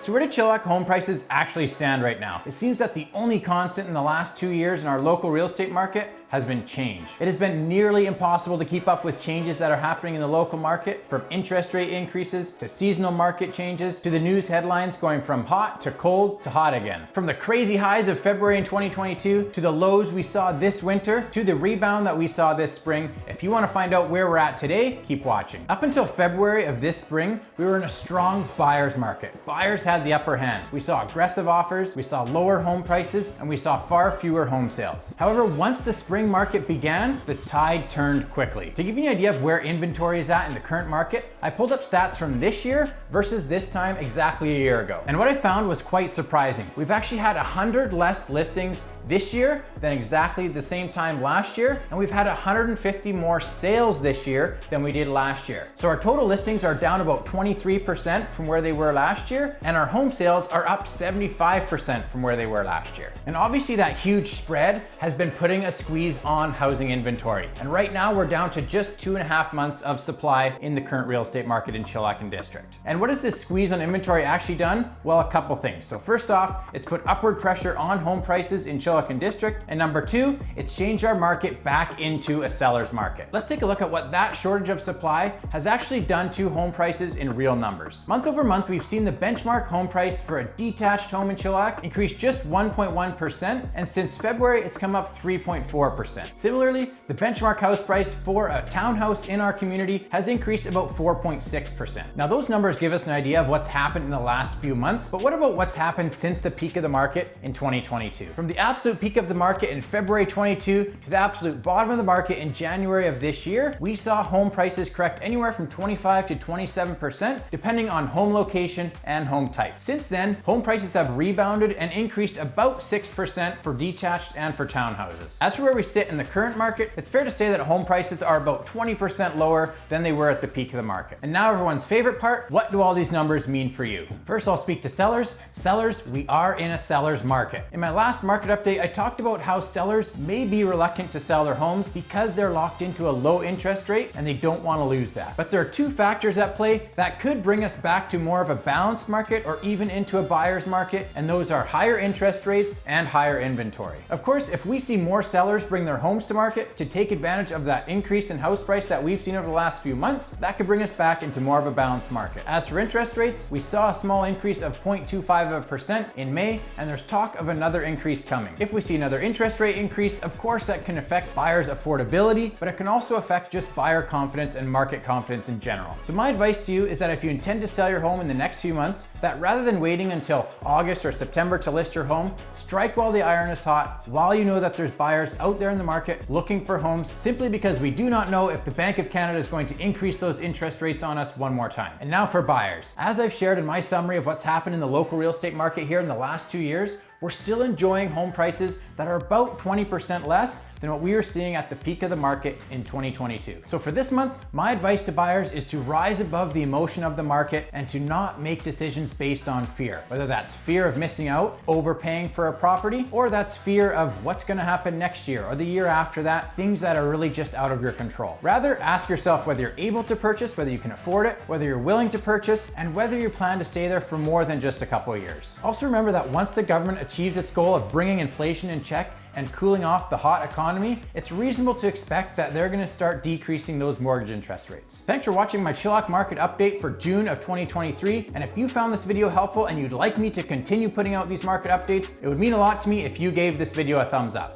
So where do Chilliwack home prices actually stand right now? It seems that the only constant in the last 2 years in our local real estate market has been change. It has been nearly impossible to keep up with changes that are happening in the local market, from interest rate increases to seasonal market changes to the news headlines going from hot to cold to hot again. From the crazy highs of February in 2022 to the lows we saw this winter to the rebound that we saw this spring. If you want to find out where we're at today, keep watching. Up until February of this spring, we were in a strong buyer's market. Buyers had the upper hand. We saw aggressive offers, we saw lower home prices, and we saw far fewer home sales. However, once the spring market began, the tide turned quickly. To give you an idea of where inventory is at in the current market, I pulled up stats from this year versus this time exactly a year ago. And what I found was quite surprising. We've actually had 100 less listings this year than exactly the same time last year, and we've had 150 more sales this year than we did last year. So our total listings are down about 23% from where they were last year, and our home sales are up 75% from where they were last year. And obviously that huge spread has been putting a squeeze on housing inventory. And right now we're down to just 2.5 months of supply in the current real estate market in Chilliwack and District. And what has this squeeze on inventory actually done? Well, a couple things. So first off, it's put upward pressure on home prices in Chilliwack and District. And number two, it's changed our market back into a seller's market. Let's take a look at what that shortage of supply has actually done to home prices in real numbers. Month over month, we've seen the benchmark home price for a detached home in Chilliwack increase just 1.1%, and since February, it's come up 3.4%. Similarly, the benchmark house price for a townhouse in our community has increased about 4.6%. Now, those numbers give us an idea of what's happened in the last few months, but what about what's happened since the peak of the market in 2022? From the absolute peak of the market in February 22 to the absolute bottom of the market in January of this year, we saw home prices correct anywhere from 25 to 27%, depending on home location and home type. Since then, home prices have rebounded and increased about 6% for detached and for townhouses. As for where we sit in the current market, it's fair to say that home prices are about 20% lower than they were at the peak of the market. And now everyone's favorite part, what do all these numbers mean for you? First, I'll speak to sellers. Sellers, we are in a seller's market. In my last market update, I talked about how sellers may be reluctant to sell their homes because they're locked into a low interest rate and they don't want to lose that. But there are two factors at play that could bring us back to more of a balanced market or even into a buyer's market, and those are higher interest rates and higher inventory. Of course, if we see more sellers bring their homes to market to take advantage of that increase in house price that we've seen over the last few months, that could bring us back into more of a balanced market. As for interest rates, we saw a small increase of 0.25% in May, and there's talk of another increase coming. If we see another interest rate increase, of course that can affect buyers' affordability, but it can also affect just buyer confidence and market confidence in general. So my advice to you is that if you intend to sell your home in the next few months, that rather than waiting until August or September to list your home, strike while the iron is hot, while you know that there's buyers out there in the market looking for homes, simply because we do not know if the Bank of Canada is going to increase those interest rates on us one more time. And now for buyers. As I've shared in my summary of what's happened in the local real estate market here in the last 2 years, we're still enjoying home prices that are about 20% less than what we were seeing at the peak of the market in 2022. So for this month, my advice to buyers is to rise above the emotion of the market and to not make decisions based on fear. Whether that's fear of missing out, overpaying for a property, or that's fear of what's gonna happen next year or the year after that, things that are really just out of your control. Rather, ask yourself whether you're able to purchase, whether you can afford it, whether you're willing to purchase, and whether you plan to stay there for more than just a couple of years. Also remember that once the government achieves its goal of bringing inflation in check and cooling off the hot economy, it's reasonable to expect that they're gonna start decreasing those mortgage interest rates. Thanks for watching my Chilliwack market update for June of 2023. And if you found this video helpful and you'd like me to continue putting out these market updates, it would mean a lot to me if you gave this video a thumbs up.